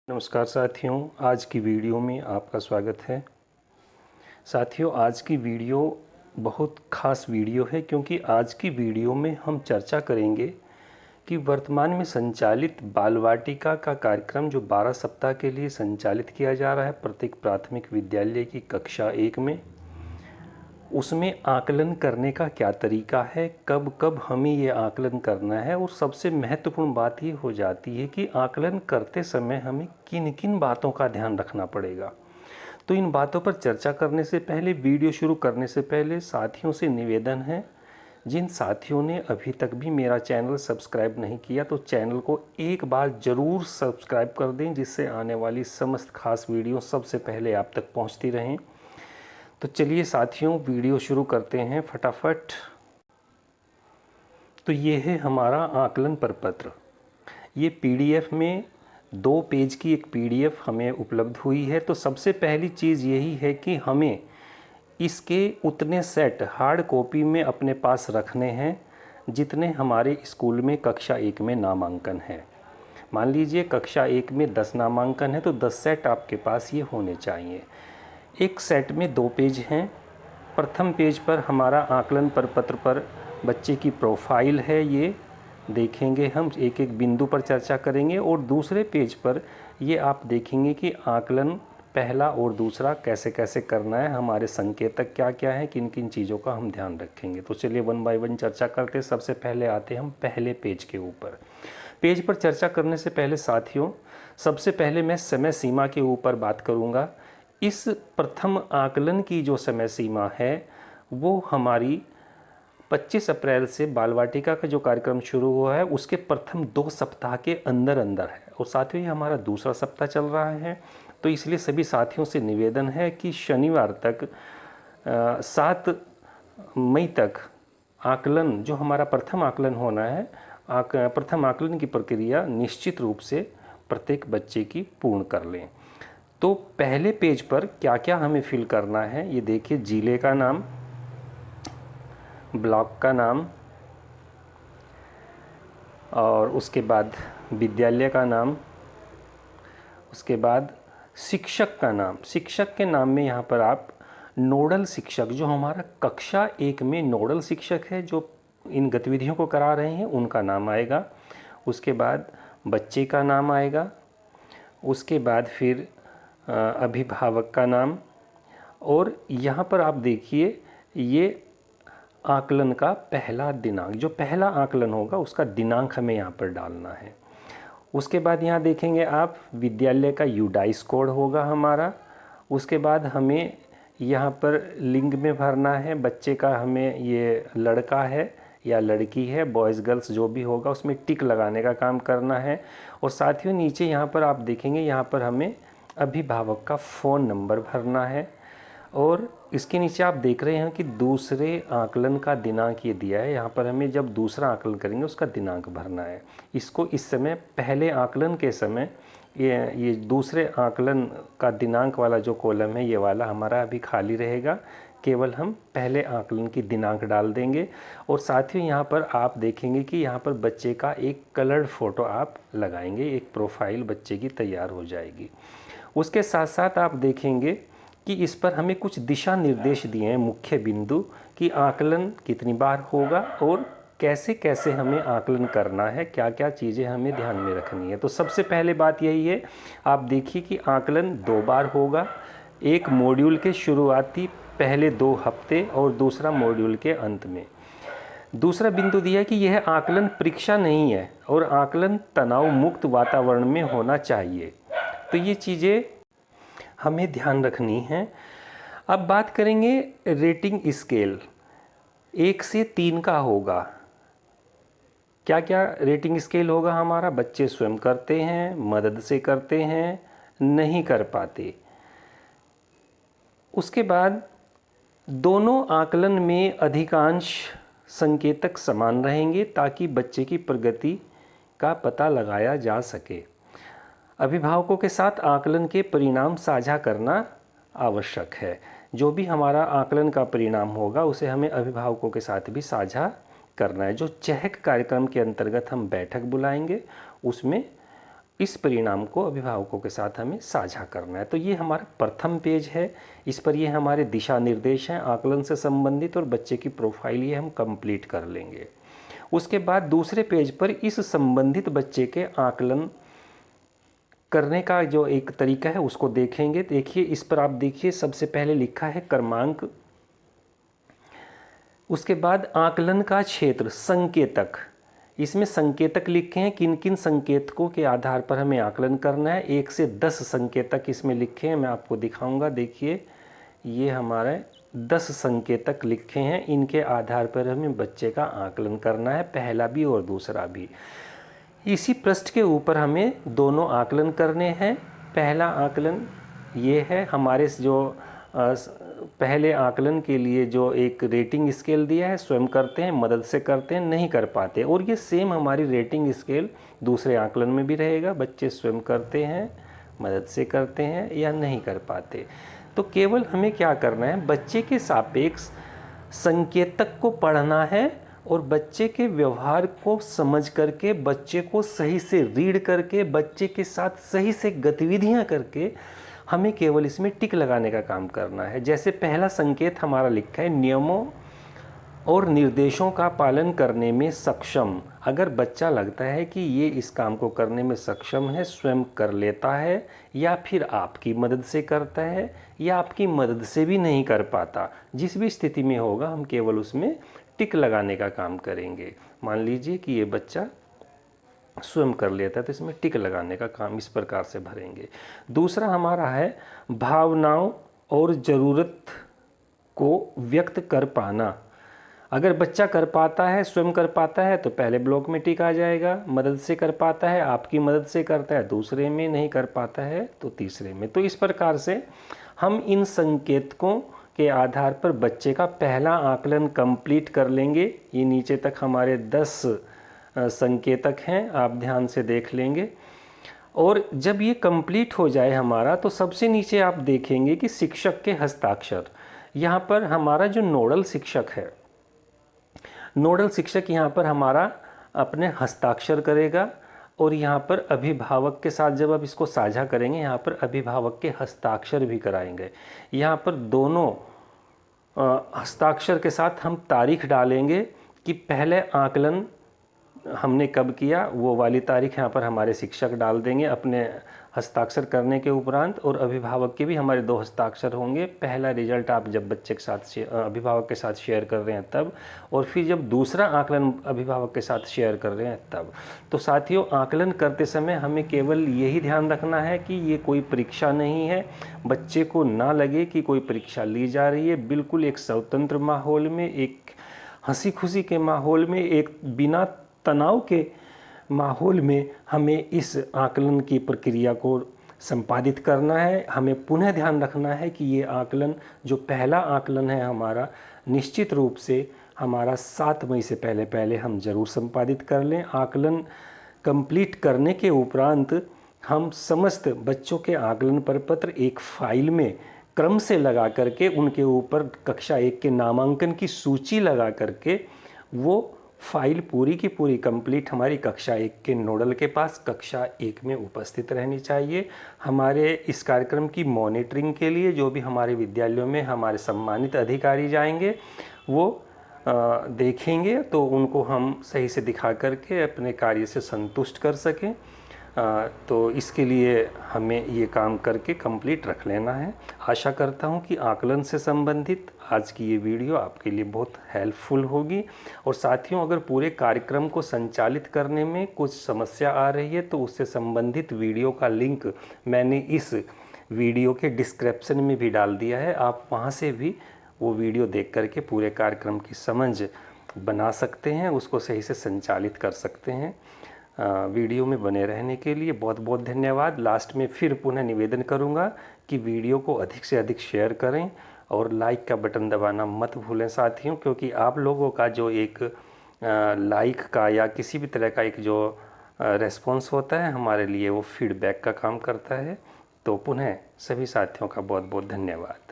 नमस्कार साथियों, आज की वीडियो में आपका स्वागत है। साथियों, आज की वीडियो बहुत ख़ास वीडियो है क्योंकि आज की वीडियो में हम चर्चा करेंगे कि वर्तमान में संचालित बाल वाटिका का कार्यक्रम जो 12 सप्ताह के लिए संचालित किया जा रहा है प्रत्येक प्राथमिक विद्यालय की कक्षा 1 में, उसमें आकलन करने का क्या तरीका है, कब कब हमें ये आकलन करना है और सबसे महत्वपूर्ण बात ये हो जाती है कि आकलन करते समय हमें किन किन बातों का ध्यान रखना पड़ेगा। तो इन बातों पर चर्चा करने से पहले, वीडियो शुरू करने से पहले साथियों से निवेदन है, जिन साथियों ने अभी तक भी मेरा चैनल सब्सक्राइब नहीं किया तो चैनल को एक बार ज़रूर सब्सक्राइब कर दें, जिससे आने वाली समस्त खास वीडियो सबसे पहले आप तक पहुंचती रहें। तो चलिए साथियों, वीडियो शुरू करते हैं फटाफट। तो ये है हमारा आकलन प्रपत्र। ये पीडीएफ में 2 पेज की एक पीडीएफ हमें उपलब्ध हुई है। तो सबसे पहली चीज़ यही है कि हमें इसके उतने सेट हार्ड कॉपी में अपने पास रखने हैं जितने हमारे स्कूल में कक्षा 1 में नामांकन है। मान लीजिए कक्षा 1 में 10 नामांकन है तो 10 सेट आपके पास ये होने चाहिए। एक सेट में 2 पेज हैं। प्रथम पेज पर हमारा आकलन प्रपत्र पर बच्चे की प्रोफाइल है, ये देखेंगे हम, एक एक बिंदु पर चर्चा करेंगे। और दूसरे पेज पर ये आप देखेंगे कि आकलन पहला और दूसरा कैसे कैसे करना है, हमारे संकेतक क्या क्या हैं, किन किन चीज़ों का हम ध्यान रखेंगे। तो चलिए 1 बाय 1 चर्चा करते हैं। सबसे पहले आते हैं हम पहले पेज के ऊपर। पेज पर चर्चा करने से पहले साथियों, सबसे पहले मैं समय सीमा के ऊपर बात करूँगा। इस प्रथम आकलन की जो समय सीमा है वो हमारी 25 अप्रैल से बाल वाटिका का जो कार्यक्रम शुरू हुआ है उसके प्रथम 2 सप्ताह के अंदर अंदर है। और साथियों, ये हमारा दूसरा सप्ताह चल रहा है, तो इसलिए सभी साथियों से निवेदन है कि शनिवार तक 7 मई तक आकलन, जो हमारा प्रथम आकलन होना है, प्रथम आकलन की प्रक्रिया निश्चित रूप से प्रत्येक बच्चे की पूर्ण कर लें। तो पहले पेज पर क्या क्या हमें फिल करना है ये देखिए। जिले का नाम, ब्लॉक का नाम, और उसके बाद विद्यालय का नाम, उसके बाद शिक्षक का नाम। शिक्षक के नाम में यहाँ पर आप नोडल शिक्षक, जो हमारा कक्षा 1 में नोडल शिक्षक है जो इन गतिविधियों को करा रहे हैं, उनका नाम आएगा। उसके बाद बच्चे का नाम आएगा। उसके बाद फिर अभिभावक का नाम। और यहाँ पर आप देखिए, ये आकलन का पहला दिनांक, जो पहला आकलन होगा उसका दिनांक हमें यहाँ पर डालना है। उसके बाद यहाँ देखेंगे आप, विद्यालय का यूडाइस कोड होगा हमारा। उसके बाद हमें यहाँ पर लिंग में भरना है, बच्चे का हमें ये लड़का है या लड़की है, बॉयज़ गर्ल्स जो भी होगा उसमें टिक लगाने का काम करना है। और साथियों, नीचे यहाँ पर आप देखेंगे, यहाँ पर हमें अभिभावक का फ़ोन नंबर भरना है। और इसके नीचे आप देख रहे हैं कि दूसरे आकलन का दिनांक ये दिया है। यहाँ पर हमें जब दूसरा आकलन करेंगे उसका दिनांक भरना है। इसको इस समय पहले आकलन के समय ये दूसरे आकलन का दिनांक वाला जो कॉलम है ये वाला हमारा अभी खाली रहेगा, केवल हम पहले आकलन की दिनांक डाल देंगे। और साथ ही यहाँ पर आप देखेंगे कि यहाँ पर बच्चे का एक कलर्ड फ़ोटो आप लगाएंगे, एक प्रोफाइल बच्चे की तैयार हो जाएगी। उसके साथ साथ आप देखेंगे कि इस पर हमें कुछ दिशा निर्देश दिए हैं, मुख्य बिंदु, कि आकलन कितनी बार होगा और कैसे कैसे हमें आकलन करना है, क्या क्या चीज़ें हमें ध्यान में रखनी है। तो सबसे पहले बात यही है, आप देखिए कि आकलन 2 बार होगा, एक मॉड्यूल के शुरुआती पहले 2 हफ्ते और दूसरा मॉड्यूल के अंत में। दूसरा बिंदु दिया है कि यह आकलन परीक्षा नहीं है और आकलन तनाव मुक्त वातावरण में होना चाहिए। तो ये चीज़ें हमें ध्यान रखनी है। अब बात करेंगे रेटिंग स्केल, 1 से 3 का होगा। क्या क्या रेटिंग स्केल होगा हमारा? बच्चे स्वयं करते हैं, मदद से करते हैं, नहीं कर पाते। उसके बाद दोनों आकलन में अधिकांश संकेतक समान रहेंगे ताकि बच्चे की प्रगति का पता लगाया जा सके। अभिभावकों के साथ आकलन के परिणाम साझा करना आवश्यक है। जो भी हमारा आकलन का परिणाम होगा उसे हमें अभिभावकों के साथ भी साझा करना है। जो चहक कार्यक्रम के अंतर्गत हम बैठक बुलाएंगे उसमें इस परिणाम को अभिभावकों के साथ हमें साझा करना है। तो ये हमारा प्रथम पेज है, इस पर ये हमारे दिशा निर्देश हैं आकलन से संबंधित, और बच्चे की प्रोफाइल ये हम कंप्लीट कर लेंगे। उसके बाद दूसरे पेज पर इस संबंधित बच्चे के आकलन करने का जो एक तरीका है उसको देखेंगे। देखिए इस पर आप देखिए, सबसे पहले लिखा है क्रमांक, उसके बाद आकलन का क्षेत्र, संकेतक, इसमें संकेतक लिखे हैं, किन किन संकेतकों के आधार पर हमें आकलन करना है। 1 से 10 संकेतक इसमें लिखे हैं, मैं आपको दिखाऊंगा। देखिए ये हमारे 10 संकेतक लिखे हैं, इनके आधार पर हमें बच्चे का आकलन करना है, पहला भी और दूसरा भी। इसी पृष्ठ के ऊपर हमें दोनों आकलन करने हैं। पहला आकलन ये है, हमारे जो पहले आकलन के लिए जो एक रेटिंग स्केल दिया है, स्वयं करते हैं, मदद से करते हैं, नहीं कर पाते, और ये सेम हमारी रेटिंग स्केल दूसरे आकलन में भी रहेगा। बच्चे स्वयं करते हैं, मदद से करते हैं या नहीं कर पाते। तो केवल हमें क्या करना है, बच्चे के सापेक्ष संकेतक को पढ़ना है और बच्चे के व्यवहार को समझ करके, बच्चे को सही से रीड करके, बच्चे के साथ सही से गतिविधियां करके हमें केवल इसमें टिक लगाने का काम करना है। जैसे पहला संकेत हमारा लिखा है, नियमों और निर्देशों का पालन करने में सक्षम। अगर बच्चा लगता है कि ये इस काम को करने में सक्षम है, स्वयं कर लेता है, या फिर आपकी मदद से करता है, या आपकी मदद से भी नहीं कर पाता, जिस भी स्थिति में होगा हम केवल उसमें टिक लगाने का काम करेंगे। मान लीजिए कि ये बच्चा स्वयं कर लेता है तो इसमें टिक लगाने का काम इस प्रकार से भरेंगे। दूसरा हमारा है भावनाओं और ज़रूरत को व्यक्त कर पाना। अगर बच्चा कर पाता है, स्वयं कर पाता है, तो पहले ब्लॉक में टिक आ जाएगा। मदद से कर पाता है, आपकी मदद से करता है, दूसरे में, नहीं कर पाता है तो तीसरे में। तो इस प्रकार से हम इन संकेतकों के आधार पर बच्चे का पहला आकलन कंप्लीट कर लेंगे। ये नीचे तक हमारे 10 संकेतक हैं, आप ध्यान से देख लेंगे। और जब ये कंप्लीट हो जाए हमारा, तो सबसे नीचे आप देखेंगे कि शिक्षक के हस्ताक्षर। यहाँ पर हमारा जो नोडल शिक्षक है, नोडल शिक्षक यहाँ पर हमारा अपने हस्ताक्षर करेगा, और यहाँ पर अभिभावक के साथ जब आप इसको साझा करेंगे, यहाँ पर अभिभावक के हस्ताक्षर भी कराएंगे। यहाँ पर दोनों हस्ताक्षर के साथ हम तारीख डालेंगे कि पहले आकलन हमने कब किया, वो वाली तारीख यहाँ पर हमारे शिक्षक डाल देंगे अपने हस्ताक्षर करने के उपरांत, और अभिभावक के भी हमारे 2 हस्ताक्षर होंगे। पहला रिजल्ट आप जब बच्चे के साथ अभिभावक के साथ शेयर कर रहे हैं तब, और फिर जब दूसरा आकलन अभिभावक के साथ शेयर कर रहे हैं तब। तो साथियों, आकलन करते समय हमें केवल यही ध्यान रखना है कि ये कोई परीक्षा नहीं है, बच्चे को ना लगे कि कोई परीक्षा ली जा रही है। बिल्कुल एक स्वतंत्र माहौल में, एक हंसी खुशी के माहौल में, एक बिना तनाव के माहौल में हमें इस आकलन की प्रक्रिया को संपादित करना है। हमें पुनः ध्यान रखना है कि ये आकलन, जो पहला आकलन है हमारा, निश्चित रूप से हमारा 7 मई से पहले हम ज़रूर संपादित कर लें। आकलन कंप्लीट करने के उपरांत हम समस्त बच्चों के आकलन प्रपत्र एक फाइल में क्रम से लगा करके, उनके ऊपर कक्षा 1 के नामांकन की सूची लगा करके, वो फाइल पूरी की पूरी कंप्लीट हमारी कक्षा 1 के नोडल के पास कक्षा 1 में उपस्थित रहनी चाहिए। हमारे इस कार्यक्रम की मॉनिटरिंग के लिए जो भी हमारे विद्यालयों में हमारे सम्मानित अधिकारी जाएंगे, वो देखेंगे, तो उनको हम सही से दिखा करके अपने कार्य से संतुष्ट कर सकें। तो इसके लिए हमें ये काम करके कंप्लीट रख लेना है। आशा करता हूँ कि आकलन से संबंधित आज की ये वीडियो आपके लिए बहुत हेल्पफुल होगी। और साथियों, अगर पूरे कार्यक्रम को संचालित करने में कुछ समस्या आ रही है तो उससे संबंधित वीडियो का लिंक मैंने इस वीडियो के डिस्क्रिप्शन में भी डाल दिया है। आप वहाँ से भी वो वीडियो देख करके पूरे कार्यक्रम की समझ बना सकते हैं, उसको सही से संचालित कर सकते हैं। वीडियो में बने रहने के लिए बहुत बहुत धन्यवाद। लास्ट में फिर पुनः निवेदन करूंगा कि वीडियो को अधिक से अधिक शेयर करें और लाइक का बटन दबाना मत भूलें साथियों, क्योंकि आप लोगों का जो एक लाइक का या किसी भी तरह का एक जो रेस्पॉन्स होता है, हमारे लिए वो फीडबैक का काम करता है। तो पुनः सभी साथियों का बहुत बहुत धन्यवाद।